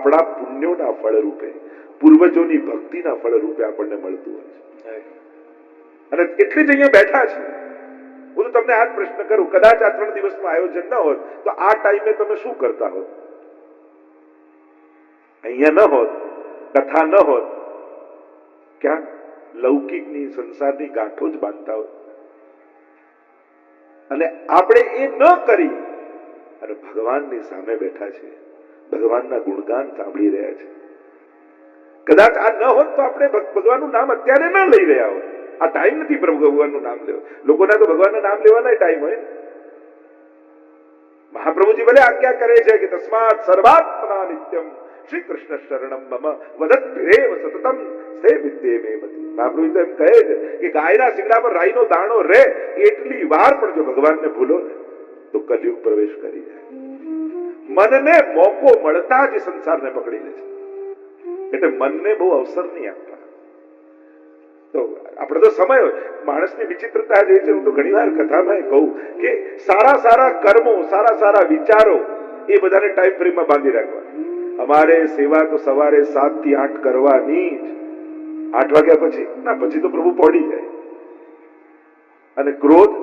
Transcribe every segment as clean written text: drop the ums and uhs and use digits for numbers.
આપણા પુણ્યોના ફળ રૂપે, પૂર્વજોની ભક્તિના ફળ રૂપે આપણને મળતું હોય છે. અને એટલી જ અહીંયા બેઠા છે. હું તો તમને આ જ પ્રશ્ન કરું, કદાચ આ 3 દિવસનું આયોજન ન હોત તો આ ટાઈમે તમે શું કરતા હોત? અહીંયા ન હોત, કથા ન હોત, ક્યાંક લૌકિકની સંસારની ગાંઠો જ બાંધતા હોત. અને આપણે એ ન કરી અને ભગવાનની સામે બેઠા છે, ભગવાનના ગુણગાન સાંભળી રહ્યા છે. કદાચ આ ન હોત તો આપણે ભગવાનનું નામ અત્યારે ન લઈ રહ્યા હોત. આ ટાઈમ નથી પ્રભુ ભગવાનનું નામ લેવો. લોકોના તો ભગવાનના નામ લેવાના ટાઈમ હોય. મહાપ્રભુજી ભલે આજ્ઞા કરે છે કે તસ્માત સર્વાત્મના નિત્યમ શ્રી કૃષ્ણ શરણમ મમ વદત્રેવ સતતમ સે વિદ્યે મે મતિ. મહાપ્રભુજી તો એમ કહે છે કે ગાયના શિંગડા પર રાઈનો દાણો રહે એટલી વાર પણ જો ભગવાનને ભૂલો ને તો કલયુગ પ્રવેશ કરી જાય. મનને મોકો મળતા જ સંસારને પકડી લે છે. એટલે મનને બહુ અવસર નહીં આપતા. તો આપણે તો સમય હોય, માણસની વિચિત્રતા જે છે, હું તો ઘણી વાર કથામાં કહું કે સારા સારા કર્મો, સારા સારા વિચારો એ બધાને ટાઈમ ફ્રેમમાં બાંધી રાખવા. અમારે સેવા તો સવારે 7 થી 8 કરવાની જ. 8 વાગ્યા પછી ના, પછી તો પ્રભુ પહોંચી જાય. અને ક્રોધ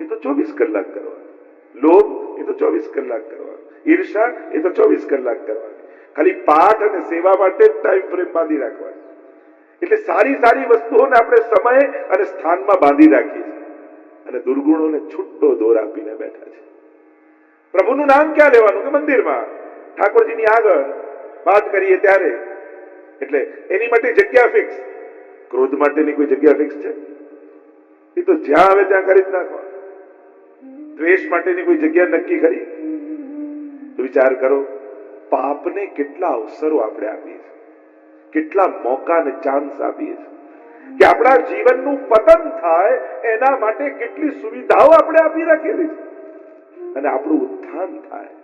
એ તો 24 કલાક કરવાનો, લોભ એ તો 24 કલાક કરવાનો, ઈર્ષા એ તો 24 કલાક કરવાની. ખાલી પાઠ અને સેવા માટે ટાઈમ ફ્રેમ બાંધી રાખવાની. એટલે સારી સારી વસ્તુઓને આપણે સમય અને સ્થાનમાં બાંધી રાખીએ છીએ અને દુર્ગુણોને છૂટો દોર આપીને બેઠા છે. પ્રભુનું નામ ક્યાં લેવાનું? કે મંદિરમાં ઠાકોરજીની આગળ વાત કરીએ ત્યારે. એટલે એની માટે જગ્યા ફિક્સ. ક્રોધ માટેની કોઈ જગ્યા ફિક્સ છે? એ તો જ્યાં આવે ત્યાં કરી જ નાખવા. દ્વેષ માટેની કોઈ જગ્યા નક્કી કરી? વિચાર કરો, પાપને કેટલા અવસરો આપણે આપીએ છીએ, કેટલા મોકા અને ચાન્સ આપીએ છીએ કે આપણા જીવનનું પતન થાય એના માટે કેટલી સુવિધાઓ આપણે આપી રાખેલી છે. અને આપણું ઉત્થાન થાય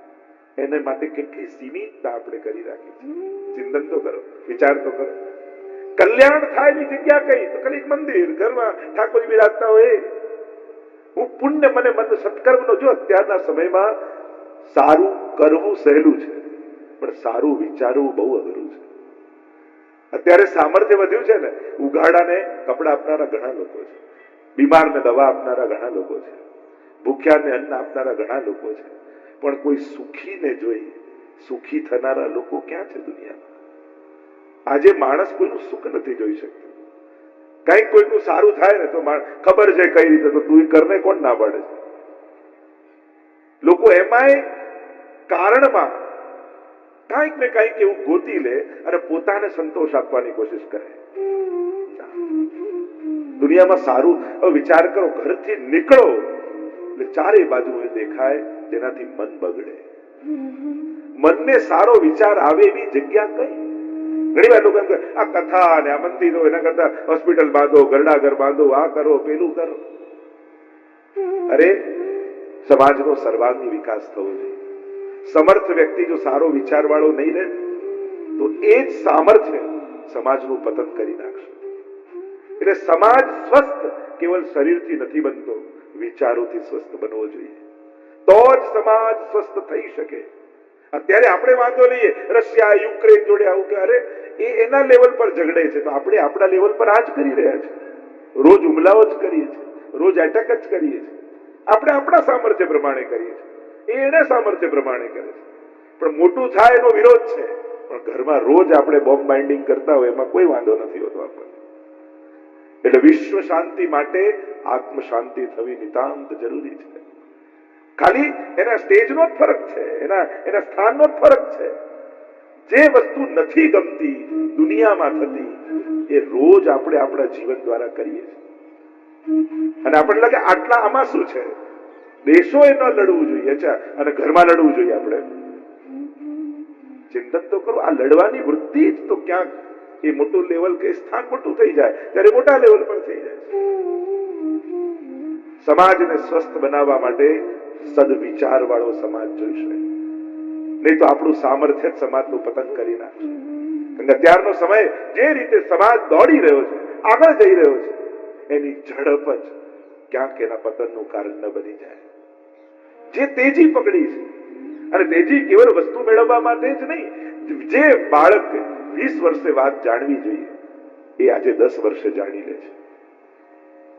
એને માટે કેટલી સીમિતતા આપણે કરી રાખી છે. ચિંતન તો કરો, વિચાર તો કરો. કલ્યાણ થાય ની જગ્યા કઈ? તો ખાલી મંદિર, ઘરમાં ઠાકોરજી બિરાજતા હોય. હું પુણ્ય મને મન સત્કર્મનો, જો અત્યારના સમયમાં સારું કરવું સહેલું છે પણ સારું વિચારવું બહુ અઘરું છે. અત્યારે સામર્થ્ય વધ્યું છે ને, ઉઘાડાને કપડા આપનારા ઘણા લોકો છે, બીમારને દવા આપનારા ઘણા લોકો છે, ભૂખ્યાને અન્ન આપનારા ઘણા લોકો છે, પણ કોઈ સુખીને જોઈ સુખી થનારા લોકો ક્યાં છે દુનિયામાં? આજે માણસ કોઈનું સુખ નથી જોઈ શકતો. કઈક કોઈનું સારું થાય ને તો ખબર છે કઈ રીતે, તો તું કરને કોણ ના પાડે છે? લોકો એમાંય કારણમાં કઈક ને કઈક એવું ગોતી લે અને પોતાને સંતોષ આપવાની કોશિશ કરે. દુનિયામાં સારું, હવે વિચાર કરો, ઘરથી નીકળો એટલે ચારે બાજુ દેખાય જેનાથી મન બગડે. મનને સારો વિચાર આવે એવી જગ્યા કઈ? ઘણી વાર લોકો એમ કહે આ કથા ને આ મંદિરો, એના કરતા હોસ્પિટલ બાંધો, ઘરડાઘર બાંધો, આ કરો, પેલું કરો. અરે સમાજનો સર્વાંગી વિકાસ થવો જોઈએ. સમર્થ વ્યક્તિ જો સારો વિચાર વાળો નહીં રહે તો એ જ સામર્થ્ય સમાજનું પતન કરી નાખશે. એટલે સમાજ સ્વસ્થ કેવલ શરીરથી નથી બનતો, વિચારોથી સ્વસ્થ બનવો જોઈએ. તો જ સમાજ સ્વસ્થ થઈ શકે. અત્યારે આપણે વાંધો લઈએ, રશિયા યુક્રેન જોડે આવું કે અરે એ એના લેવલ પર ઝઘડે છે તો આપણે આપણા લેવલ પર આ જ કરી રહ્યા છે. રોજ હુમલાઓ જ કરીએ છીએ, રોજ એટેક જ કરીએ છીએ. આપણે આપણા સામર્થ્ય પ્રમાણે કરીએ છીએ, એને સામર્થ્ય પ્રમાણે કરે છે. પણ મોટું થાય એનો વિરોધ છે. પણ ઘરમાં રોજ આપણે બોમ્બ બાઇન્ડિંગ કરતા હોય એમાં કોઈ વાંધો નથી હોતો આપણને. એટલે વિશ્વ શાંતિ માટે આત્મ શાંતિ થવી નિતાંત જરૂરી છે. ખાલી એના સ્ટેજનો જ ફરક છે, એના સ્થાનનો જ ફરક છે. જે વસ્તુ નથી ગમતી દુનિયામાં થતી એ રોજ આપણે આપણા જીવન દ્વારા કરીએ છીએ. અને આપણને લાગે આટલા આમાં શું છે? દેશો એ ન લડવું જોઈએ, અચ્છા, અને ઘરમાં લડવું જોઈએ. આપણે ચિંતન તો કરો, આ લડવાની વૃત્તિ જ તો ક્યાંક એ મોટું લેવલ કે સ્થાન મોટું થઈ જાય ત્યારે મોટા લેવલ પર થઈ જાય. સમાજને સ્વસ્થ બનાવવા માટે સદવિચાર વાળો સમાજ જોઈશે, નહીં તો આપણું સામર્થ્ય જ સમાજનું પતન કરી નાખશે. અત્યારનો સમય જે રીતે સમાજ દોડી રહ્યો છે, આગળ જઈ રહ્યો છે, એની ઝડપ જ ક્યાંક એના પતનનું કારણ ન બની જાય. જે તેજી પકડી છે, અને તેજી કેવળ વસ્તુ મેળવવા માટે જ નહીં, જે બાળક 20 વર્ષે વાત જાણવી જોઈએ એ આજે 10 વર્ષે જાણી લે છે.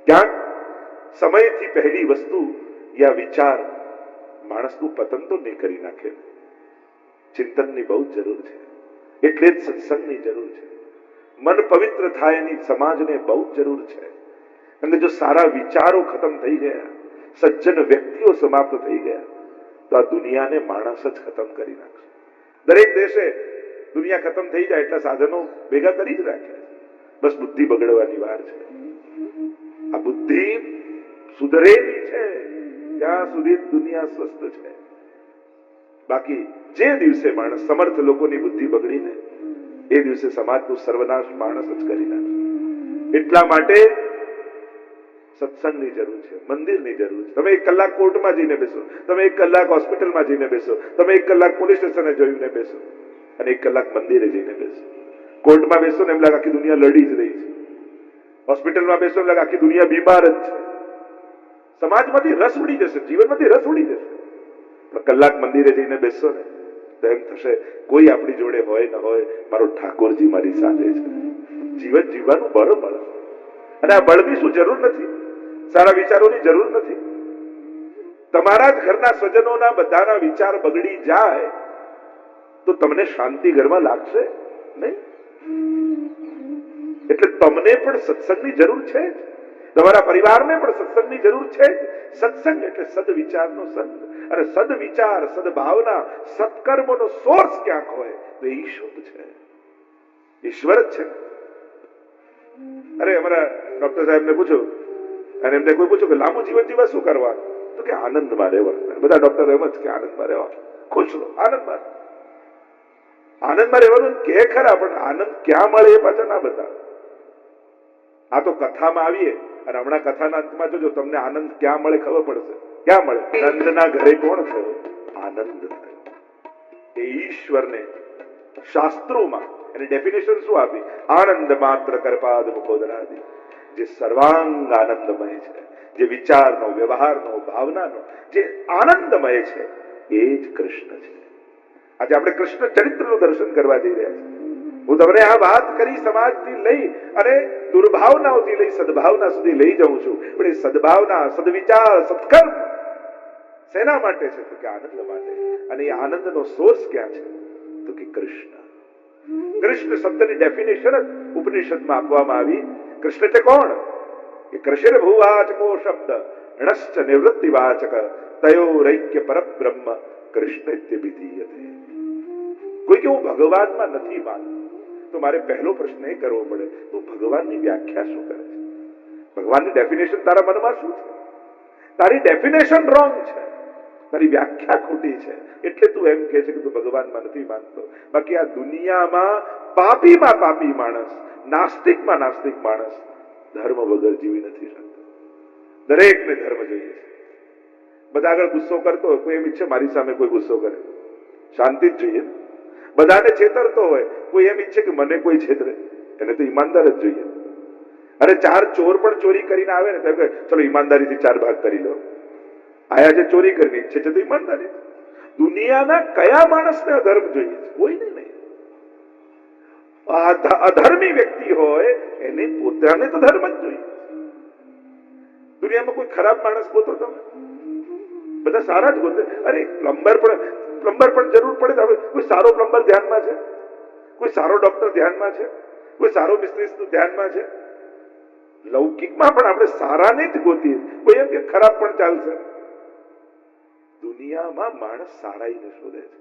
ક્યાંક સમયથી પહેલી વસ્તુ યા વિચાર માણસનું પતન તો નહીં કરી નાખે. ચિંતનની બહુ જરૂર છે, એટલે જ સત્સંગની જરૂર છે. મન પવિત્ર થાય એની સમાજને બહુ જરૂર છે. અને જો સારા વિચારો ખતમ થઈ ગયા, સજ્જન વ્યક્તિઓ સમાપ્ત થઈ ગયા, તો આ દુનિયાને માણસ જ ખતમ કરી નાખશે. દરેક દેશે દુનિયા ખતમ થઈ જાય એટલા સાધનો ભેગા કરી જ રાખ્યા, બસ બુદ્ધિ બગડવાની વાર છે. આ બુદ્ધિ સુધરેલી છે ત્યાં સુધી દુનિયા સ્વસ્થ છે. બાકી જે દિવસે માણસ સમર્થ લોકોની બુદ્ધિ બગડીને એ દિવસે સમાજનું સર્વનાશ માણસ જ કરી નાખે. એટલા માટે સત્સંગની જરૂર છે, મંદિરની જરૂર છે. તમે 1 કલાક કોર્ટમાં જઈને બેસો, તમે 1 કલાક હોસ્પિટલમાં જઈને બેસો, તમે 1 કલાક પોલીસ સ્ટેશને જોઈને બેસો અને 1 કલાક મંદિરે જઈને બેસો. કોર્ટમાં બેસો ને એમ લાગે આખી દુનિયા લડી જ રહી છે. હોસ્પિટલમાં બેસો એમ લાગે આખી દુનિયા બીમાર જ છે. સમાજમાંથી રસ ઉડી જશે, જીવનમાંથી રસ ઉડી જશે. પણ કલાક મંદિરે જઈને બેસો ને તો એમ થશે કોઈ આપણી જોડે હોય ન હોય, મારો ઠાકોરજી મારી સાથે છે. જીવન જીવવાનું બળ મળે. અને આ બળની શું જરૂર નથી, સારા વિચારોની જરૂર નથી. તમારા જ ઘરના સ્વજનોના બધાના વિચાર બગડી જાય તો તમને શાંતિ ઘરમાં લાગશે નહીં. એટલે તમને પણ સત્સંગની જરૂર છે જ, તમારા પરિવારને પણ સત્સંગની જરૂર છે જ. સત્સંગ એટલે સદવિચારનો સંગ, અને સદવિચાર, સદભાવના, સત્કર્મનો સોર્સ ક્યાંક હોય તો એ શુદ્ધ છે, ઈશ્વર જ છે. અરે અમારા ડોક્ટર સાહેબને પૂછો, અને એમને કોઈ પૂછો કે લાંબુ જીવન જીવવા શું કરવા, તો કે આનંદમાં રહેવા. બધા ડોક્ટર એમ જ કે આનંદમાં રહેવા, ખુશ રહો, આનંદમાં. આનંદમાં રહેવાનું કે ખરા, પણ આનંદ ક્યાં મળે એ પાછા ના બતાવે. આ તો કથામાં આવીએ અને હમણાં કથાના અંતમાં જોજો તમને આનંદ ક્યાં મળે ખબર પડશે. ક્યાં મળે? નંદના ઘરે કોણ થયો? આનંદ થયો. એ ઈશ્વરને શાસ્ત્રોમાં એની ડેફિનેશન શું આપી? આનંદ માત્ર કરપાદ મુખોદરાદિ. જે સર્વાંગ આનંદમય છે, જે વિચારનો, વ્યવહારનો, ભાવનાનો જે આનંદમય છે એ જ કૃષ્ણ છે. આજે આપણે કૃષ્ણ ચરિત્રનું દર્શન કરવા જઈ રહ્યા છીએ. હું તમને આ વાત કરી સમાજથી લઈ અને દુર્ભાવનાઓથી લઈ સદભાવના સુધી લઈ જાઉં છું. પણ એ સદભાવના, સદવિચાર, સત્કર્મ શેના માટે છે? તો કે આનંદ માટે. અને એ આનંદનો સોર્સ ક્યાં છે? તો કે કૃષ્ણ. કૃષ્ણ શબ્દની ડેફિનેશન જ ઉપનિષદમાં આપવામાં આવી. કૃષ્ણ એટલે કોણ? કે કૃષિર ભૂવાચકો શબ્દ ણશ્ચ નિવૃત્તિવાચક તયોરૈક્ય પરબ્રહ્મ કૃષ્ણેત્યભિધીયતે. કોઈ કે હું ભગવાનમાં નથી માનતો તો મારે પહેલો પ્રશ્ન એ કરવો પડે, તું ભગવાનની વ્યાખ્યા શું કરે છે? ભગવાનની ડેફિનેશન તારા મનમાં શું છે? તારી ડેફિનેશન રોંગ છે, તારી વ્યાખ્યા ખોટી છે, એટલે તું એમ કહે છે કે તું ભગવાનમાં નથી માનતો. બાકી આ દુનિયામાં પાપીમાં પાપી માણસ, નાસ્તિકમાં નાસ્તિક માણસ ધર્મ વગર જીવી નથી શકતો. દરેકને ધર્મ જોઈએ છે. બધા આગળ ગુસ્સો કરતો હોય, કોઈ એમ ઈચ્છે મારી સામે કોઈ ગુસ્સો કરે? શાંતિ જ જોઈએ. બધાને છેતરતો હોય, કોઈ એમ ઈચ્છે કે મને કોઈ છેતરે? એને તો ઈમાનદાર જ જોઈએ. અરે 4 ચોર પણ ચોરી કરીને આવે ને તો કે ચલો ઈમાનદારીથી 4 ભાગ કરી લો. આયા જે ચોરી કરીને ઈચ્છે છે તો ઈમાનદારી. દુનિયાના કયા માણસને અધર્મ જોઈએ છે? કોઈને નહીં. અધર્મી વ્યક્તિ હોય એને પોતાને તો ધર્મ જ જોઈએ. દુનિયામાં કોઈ ખરાબ માણસ ગોતો તમે? બધા સારા જ ગોતે. અરે પ્લમ્બર પણ જરૂર પડે તો કોઈ સારો પ્લમ્બર ધ્યાનમાં છે? કોઈ સારો ડોક્ટર ધ્યાનમાં છે? કોઈ સારો મિસ્ત્રી ધ્યાનમાં છે? લૌકિકમાં પણ આપણે સારાને જ ગોતીએ. કોઈ એમ કે ખરાબ પણ ચાલશે? દુનિયામાં માણસ સારાઈને શોધે છે.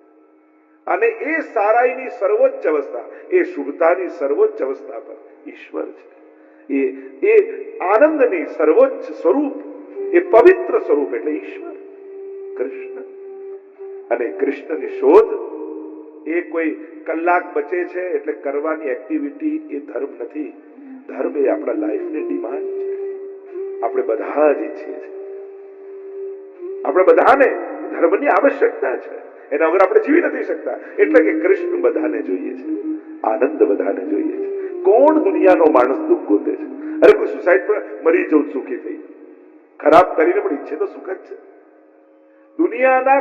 અને એ સારાઈની સર્વોચ્ચ અવસ્થા, એ શુભતાની સર્વોચ્ચ અવસ્થા પર ઈશ્વર છે. એ આનંદની સર્વોચ્ચ સ્વરૂપ, એ પવિત્ર સ્વરૂપ એટલે ઈશ્વર, કૃષ્ણ. અને કૃષ્ણની શોધ એ કોઈ કલાક બચે છે એટલે કરવાની એક્ટિવિટી એ ધર્મ નથી. ધર્મ એ આપણા લાઈફની ડિમાન્ડ છે. આપણે બધા જ ઈચ્છીએ છીએ. આપણે બધાને ધર્મની આવશ્યકતા છે. એના વગર આપણે જીવી નથી શકતા. એટલે કે કૃષ્ણ બધાને જોઈએ છે, આનંદ બધાને જોઈએ છે. કોણ દુનિયાનો માણસ દુઃખ ગોતે છે? અરે કોઈ સુસાઇડ પર મરી જવું સુખી થઈ, ખરાબ કરીને પણ ઈચ્છે તો સુખ જ છે. દુનિયાના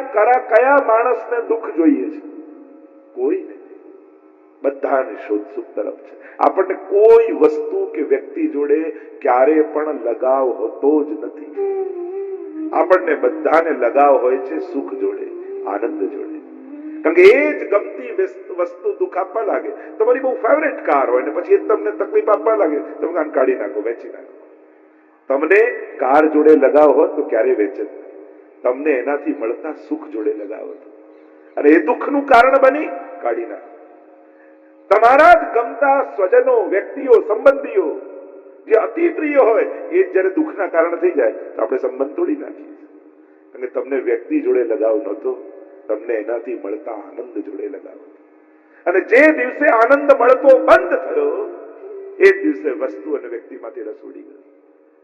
કયા માણસને દુઃખ જોઈએ છે? કોઈ નથી. બધાને શોધ સુખ તરફ છે. આપણને કોઈ વસ્તુ કે વ્યક્તિ જોડે ક્યારે પણ લગાવ હોતો જ નથી. આપણને બધાને લગાવ હોય છે સુખ જોડે, આનંદ જોડે. કારણ કે એ જ ગમતી વસ્તુ દુઃખ આપવા લાગે. તમારી બહુ ફેવરેટ કાર હોય ને પછી એ તમને તકલીફ આપવા લાગે, તમે કાન કાઢી નાખો, વેચી નાખો. તમને કાર જોડે લગાવ હોત તો ક્યારે વેચે? તમને એનાથી મળતા સુખ જોડે લગાવ હતો અને એ દુઃખનું કારણ બની કાઢી નાખો. તમારા જ ગમતા સ્વજનો, વ્યક્તિઓ, સંબંધીઓ જે અતિ પ્રિય હોય એ જયારે દુઃખના કારણ થઈ જાય તો આપણે સંબંધ તોડી નાખીએ. અને તમને વ્યક્તિ જોડે લગાવ નહોતો, તમને એનાથી મળતા આનંદ જોડે લગાવ હતો. અને જે દિવસે આનંદ મળતો બંધ થયો એ દિવસે વસ્તુ અને વ્યક્તિમાંથી રસ ઉડી ગયો,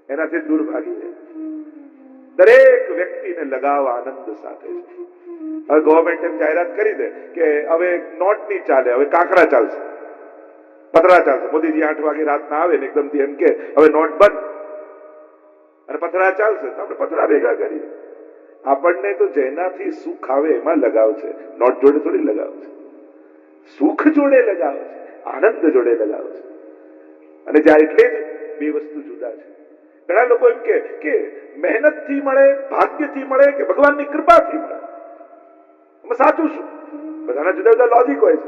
એનાથી દૂર ભાગી જાય. દરેક વ્યક્તિને લગાવ આનંદ સાથે છે. હવે ગવર્મેન્ટ એમ જાહેરાત કરી દે કે હવે નોટ નહીં ચાલે, હવે કાંકરા ચાલશે, પતરા ચાલશે. મોદીજી 8 વાગે રાતના આવે ને એકદમથી એમ કે હવે નોટ બંધ અને પતરા ચાલશે, તો આપણે પતરા ભેગા કરીએ. આપણને તો જેનાથી સુખ આવે એમાં લગાવ છે, નોટ જોડે થોડી લગાવ છે. સુખ જોડે લગાવ છે, આનંદ જોડે લગાવ છે. અને જ્યાં એટલે જ બે વસ્તુ જુદા છે. ઘણા લોકો એમ કે મહેનતથી મળે, ભાગ્યથી મળે કે ભગવાનની કૃપાથી મળે. સાચું શું? બધાના જુદા જુદા લોજિક હોય છે.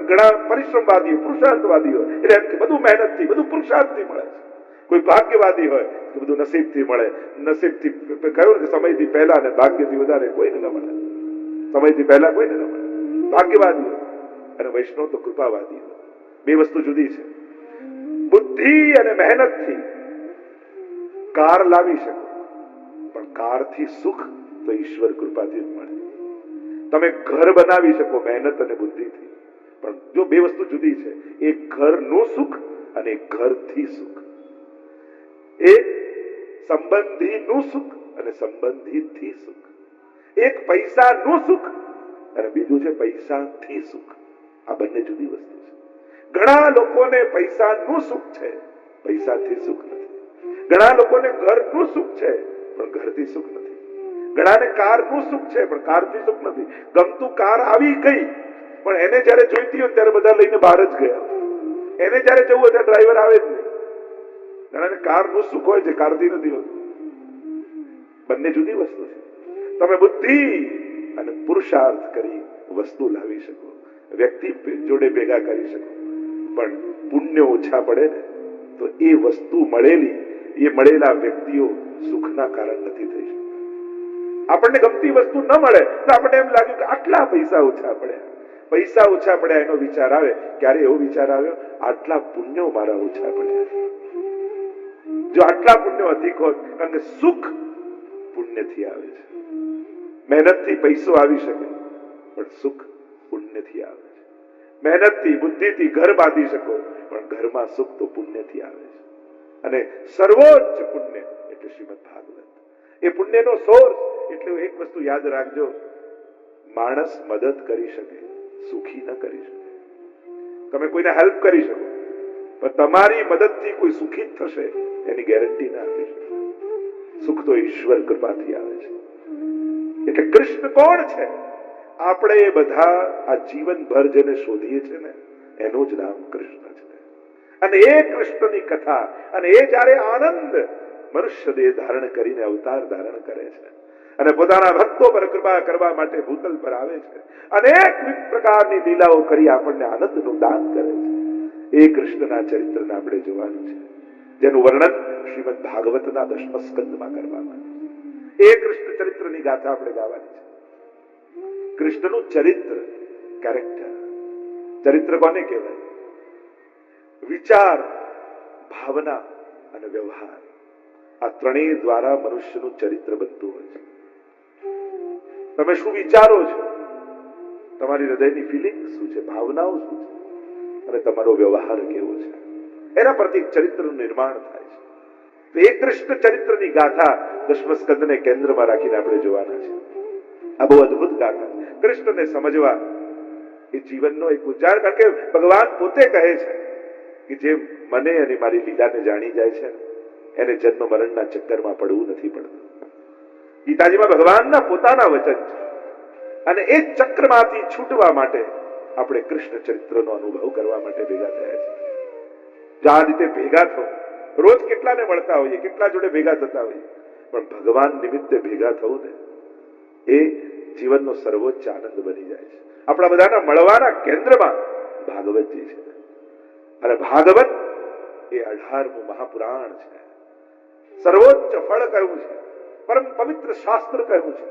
ઘણા પરિશ્રમવાદી, પુરુષાર્થવાદી હોય એટલે એમ કે બધું મહેનતથી, બધું પુરુષાર્થથી મળે છે. કોઈ ભાગ્યવાદી હોય કે બધું નસીબથી મળે. નસીબથી કહ્યું કે સમયથી પહેલા ને ભાગ્યથી વધારે કોઈને ન મળે. સમયથી પહેલા કોઈને ન મળે. ભાગ્યવાદી હોય અને વૈષ્ણવ તો કૃપાવાદી હોય. બે વસ્તુ જુદી છે. બુદ્ધિ અને મહેનતથી કાર લાવી શકો, પણ કારથી સુખ તો ઈશ્વર કૃપાથી જ મળે. તમે ઘર બનાવી શકો મહેનત અને બુદ્ધિથી, પણ જો બે વસ્તુ જુદી છે. એક ઘરનું સુખ અને એક ઘરથી સુખ. એક સંબંધીનું સુખ અને સંબંધીથી સુખ. એક પૈસાનું સુખ અને બીજું છે પૈસાથી સુખ. આ બંને જુદી વસ્તુ છે. ઘણા લોકોને પૈસાનું સુખ છે, પૈસાથી સુખ નથી. ઘણા લોકોને ઘરનું સુખ છે પણ ઘરથી સુખ નથી. ઘણાને કારનું સુખ છે પણ કારથી સુખ નથી. ગમતું કાર આવી ગઈ પણ એને જયારે જોઈતી હોય ત્યારે બધા લઈને બહાર જ ગયા. એને જયારે જવું હોય ત્યારે ડ્રાઈવર આવે જ નહીં. ઘણાને કારનું સુખ હોય છે, કારથી નથી હોતું. બંને જુદી વસ્તુ છે. તમે બુદ્ધિ અને પુરુષાર્થ કરી વસ્તુ લાવી શકો, વ્યક્તિ જોડે ભેગા કરી શકો, પણ પુણ્ય ઓછા પડે ને તો એ વસ્તુ મળેલી, એ મળેલા વ્યક્તિઓ સુખના કારણ નથી થઈ શકતા. આપણને ગમતી વસ્તુ ન મળે તો આપણને એમ લાગ્યું કે આટલા પૈસા ઓછા પડ્યા. પૈસા ઓછા પડ્યા એનો વિચાર આવે. ક્યારે એવો વિચાર આવ્યો આટલા પુણ્યો મારા ઓછા પડ્યા. જો આટલા પુણ્યો અધિક હોત, કારણ કે સુખ પુણ્યથી આવે છે. મહેનતથી પૈસો આવી શકે પણ સુખ પુણ્યથી આવે છે. મહેનતથી, બુદ્ધિથી ઘર બાંધી શકો પણ ઘરમાં સુખ તો પુણ્યથી આવે છે. અને સર્વોચ્ચ પુણ્ય એટલે શ્રીમદ ભાગવત. એ પુણ્યનો સોર્સ એટલે એક વસ્તુ યાદ રાખજો, માણસ મદદ કરી શકે, સુખી ન કરી શકે. તમે કોઈને હેલ્પ કરી શકો પણ તમારી મદદથી કોઈ સુખી થશે એની ગેરંટી ના આપી શકે. સુખ તો ઈશ્વર કૃપાથી આવે છે. એટલે કૃષ્ણ કોણ છે? આપણે એ બધા આ જીવનભર જેને શોધીએ છીએ ને એનું જ નામ કૃષ્ણ છે. અને એ કૃષ્ણની કથા, અને એ જયારે આનંદ મનુષ્ય દેહ ધારણ કરીને અવતાર ધારણ કરે છે અને પોતાના ભક્તો પર કૃપા કરવા માટે ભૂતલ પર આવે છે, અનેક પ્રકારની લીલાઓ કરી આપણને આનંદનું દાન કરે છે. એ કૃષ્ણના ચરિત્રને આપણે જોવાનું છે, જેનું વર્ણન શ્રીમદ ભાગવતના 10મ સ્કંદમાં કરવામાં આવ્યું છે. એ કૃષ્ણ ચરિત્રની ગાથા આપણે ગાવાની છે. કૃષ્ણનું ચરિત્ર, કેરેક્ટર. ચરિત્ર કોને કહેવાય? વિચાર, ભાવના અને વ્યવહાર, આ ત્રણેય દ્વારા મનુષ્યનું ચરિત્ર બનતું હોય છે. તમે શું વિચારો છો, તમારી હૃદયની ફિલિંગ શું છે, ભાવનાઓ શું છે, અને તમારો વ્યવહાર કેવો છે, એના પરથી ચરિત્રનું નિર્માણ થાય છે. તો એ કૃષ્ણ ચરિત્રની ગાથા 10મ સ્કંદને કેન્દ્રમાં રાખીને આપણે જોવાના છે. આ બહુ અદ્ભુત ગાથા. કૃષ્ણને સમજવા એ જીવનનો એક ઉચ્ચાર, કારણ કે ભગવાન પોતે કહે છે કે જે મને અને મારી લીલાને જાણી જાય છે એને જન્મ મરણના ચક્કરમાં પડવું નથી પડતું. ગીતાજીમાં ભગવાનના પોતાના વચન છે. અને એ ચક્રમાંથી છૂટવા માટે આપણે કૃષ્ણ ચરિત્રનો અનુભવ કરવા માટે ભેગા થયા છે. આ રીતે ભેગા થો, રોજ કેટલાને મળતા હોઈએ, કેટલા જોડે ભેગા થતા હોઈએ, પણ ભગવાન નિમિત્તે ભેગા થવું ને એ જીવનનો સર્વોચ્ચ આનંદ બની જાય છે. આપણા બધાના મળવાના કેન્દ્રમાં ભાગવતજી છે અને ભાગવત એ 18મું મહાપુરાણ છે. સર્વોચ્ચ ફળ કહ્યું છે, પરમ પવિત્ર શાસ્ત્ર કહ્યું છે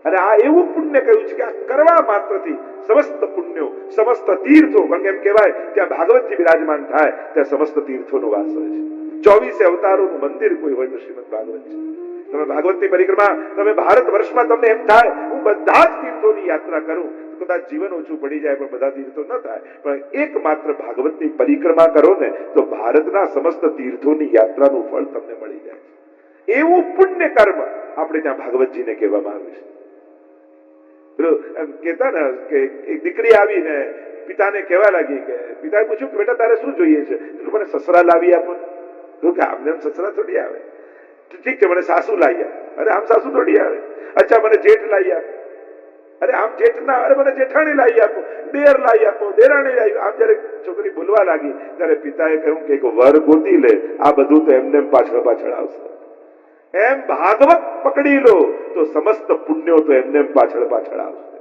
અને આ એવું પુણ્ય કહ્યું છે કે આ કરવા માત્રથી સમસ્ત પુણ્યો, સમસ્ત તીર્થો, કારણ કે એમ કહેવાય ત્યાં ભાગવતજી બિરાજમાન થાય ત્યાં સમસ્ત તીર્થોનો વાસ હોય છે. 24 અવતારોનું મંદિર કોઈ હોય તો શ્રીમદ ભાગવત છે. તમે ભાગવતની પરિક્રમા, તમે ભારત વર્ષમાં તમને એમ થાય હું બધા જ તીર્થોની યાત્રા કરું, કદાચ જીવન ઓછું પડી જાય પણ બધા તીર્થો ન થાય, પણ એકમાત્ર ભાગવતની પરિક્રમા કરો ને તો ભારતના સમસ્ત તીર્થોની યાત્રાનું ફળ તમને મળી જાય. એવું પુણ્ય કર્મ આપણે ત્યાં ભાગવતજીને કહેવામાં આવે છે. કહેતા ને કે એક દીકરી આવીને પિતાને કહેવા લાગી કે પિતાએ પૂછ્યું કે બેટા તારે શું જોઈએ છે? મને સસરા લાવી આપો. કે આમને સસરા થોડી આવે. ઠીક છે, મને સાસુ લાવી આપો. અરે આમ સાસુ થોડી આવે. અચ્છા મને જેઠ લાવી આપો. અરે આમ જેઠ ના, અરે મને જેઠાણી લાવી આપો, દેર લાવી આપો, દેરાણી લાવી. આમ જયારે છોકરી બોલવા લાગી ત્યારે પિતાએ કહ્યું કે એક વર ગોતી લે, આ બધું તો એમને પાછળ પાછળ આવશે. એમ ભાગવત પકડી લો તો સમસ્ત પુણ્યો તો એમને પાછળ પાછળ આવશે.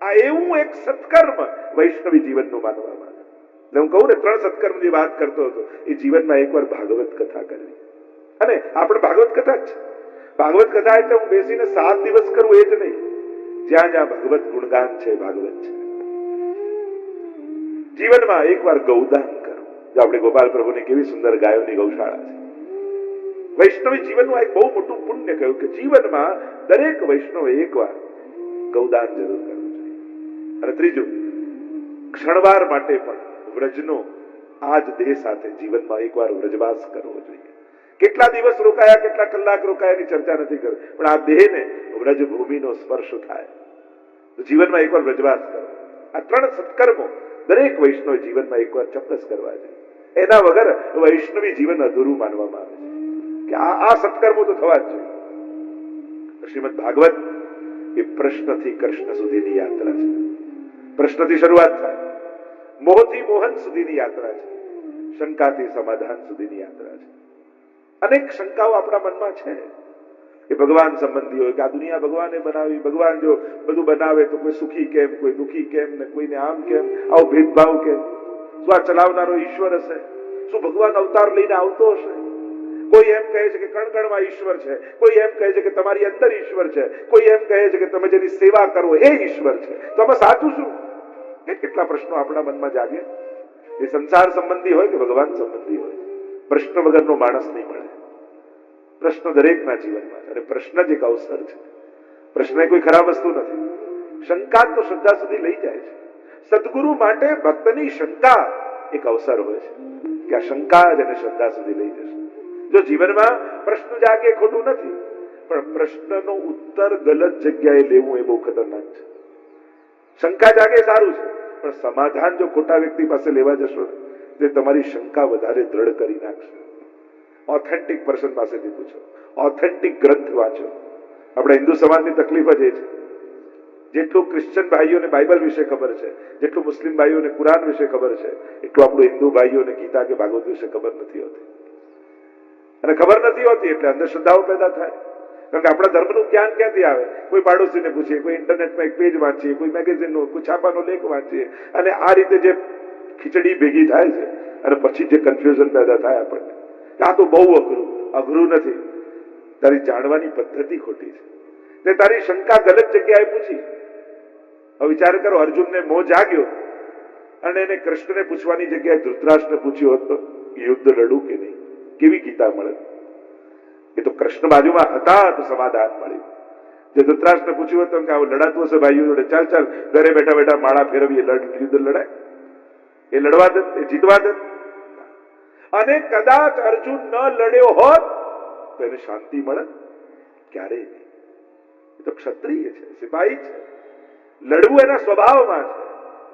આ એવું એક સત્કર્મ વૈષ્ણવી જીવનનું માનવામાં આવે. હું કહું ને 3 સત્કર્મની વાત કરતો હતો, એ જીવનમાં એકવાર ભાગવત કથા કરવી. અને આપણે ભાગવત કથા જ છે. ભાગવત કથા એટલે હું બેસીને 7 દિવસ કરું એ જ નહીં. જ્યાં જ્યાં ભગવત ગુણગાન છે, ભાગવત છે. જીવનમાં એકવાર ગૌદાન કરો. જો આપણે ગોપાલ પ્રભુની કેવી સુંદર ગાયોની ગૌશાળા છે. વૈષ્ણવી જીવનનું એક બહુ મોટું પુણ્ય કહ્યું કે જીવનમાં દરેક વૈષ્ણવે એકવાર ગૌદાન જરૂર કરવું જોઈએ. અને ત્રીજું, ક્ષણવાર માટે પણ વ્રજનો આ જ દેહ સાથે જીવનમાં એકવાર વ્રજવાસ કરવો જોઈએ. કેટલા દિવસ રોકાયા, કેટલા કલાક રોકાયાની ચર્ચા નથી કરવી, પણ આ દેહને વ્રજ ભૂમિનો સ્પર્શ થાય તો જીવનમાં એકવાર વ્રજવાસ કરો. આ 3 સત્કર્મો દરેક વૈષ્ણવ જીવનમાં એકવાર ચોક્કસ કરવા જોઈએ. એના વગર વૈષ્ણવી જીવન અધૂરું માનવામાં આવે છે કે આ સત્કર્મો તો થવા જ જોઈએ. શ્રીમદ ભાગવત એ પ્રશ્નથી કૃષ્ણ સુધીની યાત્રા છે. પ્રશ્નથી શરૂઆત થાય, મોહથી મોહન સુધીની યાત્રા છે, શંકાથી સમાધાન સુધીની યાત્રા છે. અનેક શંકાઓ આપણા મનમાં છે એ ભગવાન સંબંધી હોય કે આ દુનિયા ભગવાને બનાવી, ભગવાન જો બધું બનાવે તો કોઈ સુખી કેમ, કોઈ દુખી કેમ, ને કોઈને આમ કેમ, આવો ભેદભાવ કેમ? શું આ ચલાવનારો ઈશ્વર હશે? શું ભગવાન અવતાર લઈને આવતો હશે? કોઈ એમ કહે છે કે કણકણમાં ઈશ્વર છે, કોઈ એમ કહે છે કે તમારી અંદર ઈશ્વર છે, કોઈ એમ કહે છે કે તમે જેની સેવા કરો એ ઈશ્વર છે. તો આમાં સાચું શું? કેટલા પ્રશ્નો આપણા મનમાં જાગે. એ સંસાર સંબંધી હોય કે ભગવાન સંબંધી હોય, પ્રશ્ન વગરનો માણસ નહીં મળે. પ્રશ્ન દરેકના જીવનમાં છે અને પ્રશ્ન જ એક અવસર છે. પ્રશ્ન કોઈ ખરાબ વસ્તુ નથી. શંકા તો શ્રદ્ધા સુધી લઈ જાય છે. સદગુરુ માટે ભક્તની શંકા એક અવસર હોય છે કે આ શંકા જ એને શ્રદ્ધા સુધી લઈ જશે. જો જીવનમાં પ્રશ્ન જાગે ખોટું નથી, પણ પ્રશ્નનો ઉત્તર ગલત જગ્યાએ લેવું એ બહુ ખતરનાક છે. શંકા જાગે સારું છે, પણ સમાધાન જો ખોટા વ્યક્તિ પાસે લેવા જશો તે તમારી શંકા વધારે દ્રઢ કરી નાખશે. ઓથેન્ટિક પર્સન પાસેથી પૂછો, ઓથેન્ટિક ગ્રંથ વાંચો. આપણા હિન્દુ સમાજની તકલીફ જ એ છે, જેટલું ક્રિશ્ચન ભાઈઓને બાઇબલ વિશે ખબર છે, જેટલું મુસ્લિમ ભાઈઓને કુરાન વિશે ખબર છે, એટલું આપણું હિન્દુ ભાઈઓને ગીતા કે ભાગવત વિશે ખબર નથી હોતી. અને ખબર નથી હોતી એટલે અંધશ્રદ્ધાઓ પેદા થાય. કારણ કે આપણા ધર્મનું જ્ઞાન ક્યાંથી આવે? કોઈ પાડોશીને પૂછીએ, કોઈ ઇન્ટરનેટમાં એક પેજ વાંચીએ, કોઈ મેગેઝિનનો, કોઈ છાપાનો લેખ વાંચીએ, અને આ રીતે જે ખીચડી ભેગી થાય છે અને પછી જે કન્ફ્યુઝન પેદા થાય આપણને, આ તો બહુ અઘરું. અઘરું નથી, તારી જાણવાની પદ્ધતિ ખોટી છે. તે તારી શંકા ગલત જગ્યાએ પૂછી. હવે વિચાર કરો, અર્જુનને મોહ જાગ્યો અને એને કૃષ્ણને પૂછવાની જગ્યાએ ધૃતરાષ્ટ્રને પૂછ્યું હોત તો યુદ્ધ લડું કે નહીં, કેવી ગીતા મળે? એ તો કૃષ્ણ બાજુમાં હતા તો સમાધાન મળ્યું. જે ધૃતરાષ્ટ્રને પૂછ્યું હોત તો કે આવું લડાતું હશે ભાઈઓ જોડે, ચાલ ચાલ ઘરે બેઠા બેઠા માળા ફેરવીએ, યુદ્ધ લડાય. એ લડવા દે, એ જીતવા દે. અને કદાચ અર્જુન ન લડ્યો હોત તો એને શાંતિ મળે? ક્યારેય નહીં. એ તો ક્ષત્રિય છે, સિપાહી છે. લડવું એના સ્વભાવમાં છે,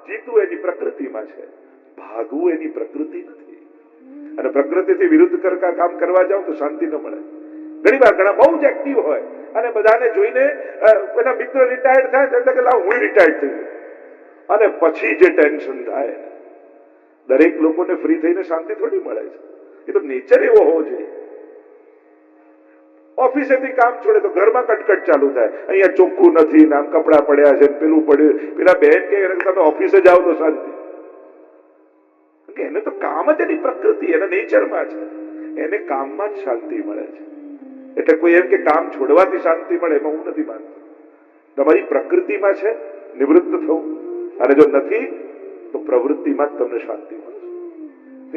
જીતવું એની પ્રકૃતિમાં છે, ભાગવું એની પ્રકૃતિ નથી. અને પ્રકૃતિથી વિરુદ્ધ કામ કરવા જાવ તો શાંતિ ન મળે. ઘણી વાર ઘણા બહુ જ એક્ટિવ હોય અને બધાને જોઈને એના મિત્ર રિટાયર્ડ થાય તો કે લાવ હું રિટાયર્ડ થઈ ગયો. અને પછી જે ટેન્શન થાય, દરેક લોકોને ફ્રી થઈને શાંતિ થોડી મળે છે. એ તો નેચર એવો હોવો જોઈએ. ઓફિસેથી કામ છોડે તો ઘરમાં કટકટ ચાલુ થાય, અહીંયા ચોખ્ખું નથી, નામ કપડા પડ્યા છે, પેલું પડ્યું, પેલા બેન કે તમે ઓફિસે જાઓ તો શાંતિ. એને તો કામ જ એની પ્રકૃતિ, એના નેચરમાં છે, એને કામમાં જ શાંતિ મળે છે. એટલે કોઈ એમ કે કામ છોડવાથી શાંતિ મળે, એમાં હું નથી માનતો. તમારી પ્રકૃતિમાં છે નિવૃત્ત થવું, અને જો નથી તો પ્રવૃત્તિમાં જ તમને શાંતિ મળે.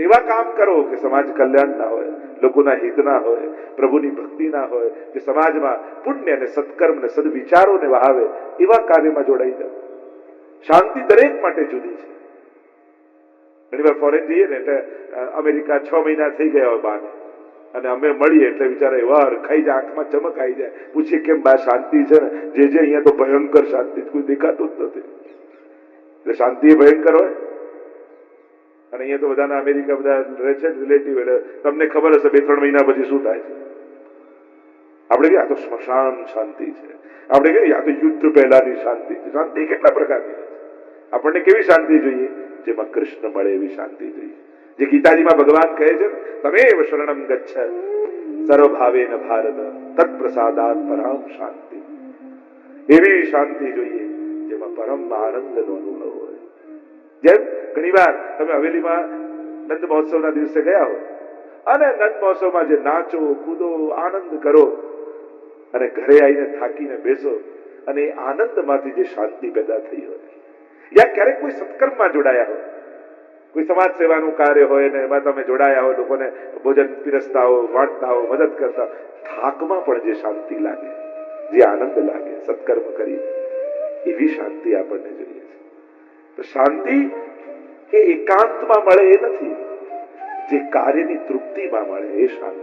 એવા કામ કરો કે સમાજ કલ્યાણના હોય, લોકોના હિતના હોય, પ્રભુની ભક્તિના હોય, કે સમાજમાં પુણ્ય અને સત્કર્મ ને સદવિચારોને વહાવે, એવા કાર્યમાં જોડાઈ જાઓ. શાંતિ દરેક માટે જુદી છે. ઘણી વાર ફોરેન જઈએ ને એટલે અમેરિકા 6 મહિના થઈ ગયા હોય બાને, અને અમે મળીએ એટલે વિચારે વાર ખાઈ જાય, આંખમાં ચમક આવી જાય. પૂછીએ કેમ બા શાંતિ છે ને? જે અહીંયા તો ભયંકર શાંતિ, કોઈ દેખાતું જ નથી. એટલે શાંતિ એ ભયંકર હોય. અને અહીંયા તો બધાના અમેરિકા બધા રહે છે રિલેટિવ, એટલે તમને ખબર હશે 2-3 મહિના પછી શું થાય છે. આપણે કે આ તો સ્મશાન શાંતિ છે, આપણે કે આ તો યુદ્ધ પહેલાની શાંતિ છે. શાંતિ કેટલા પ્રકારની છે. આપણને કેવી શાંતિ જોઈએ? જેમાં કૃષ્ણ મળે એવી શાંતિ જોઈએ. જે ગીતાજીમાં ભગવાન કહે છે, તમેવ શરણમ ગચ્છ સર્વભાવેન ભારત તત્પ્રસાદાત પરામ શાંતિ. એવી શાંતિ જોઈએ જેમાં પરમ આનંદનો અનુભવ હોય. જેમ ઘણી વાર તમે હવેલીમાં નંદ મહોત્સવના દિવસે ગયા હો, અને નંદ મહોત્સવમાં જે નાચો કૂદો આનંદ કરો, અને ઘરે આવીને થાકીને બેસો, અને એ આનંદમાંથી જે શાંતિ પેદા થઈ હોય, યા ક્યારેક કોઈ સત્કર્મમાં જોડાયા હોય, કોઈ સમાજ સેવાનું કાર્ય હોય ને એમાં તમે જોડાયા હોય, લોકોને ભોજન પીરસતા હો, વાંટતા હો, મદદ કરતા, થાકમાં પણ જે શાંતિ લાગે, જે આનંદ લાગે સત્કર્મ કરી, એવી શાંતિ આપણને જોઈએ છે. તો શાંતિ એ એકાંતમાં મળે એ નથી, જે કાર્યની તૃપ્તિમાં મળે એ શાંતિ.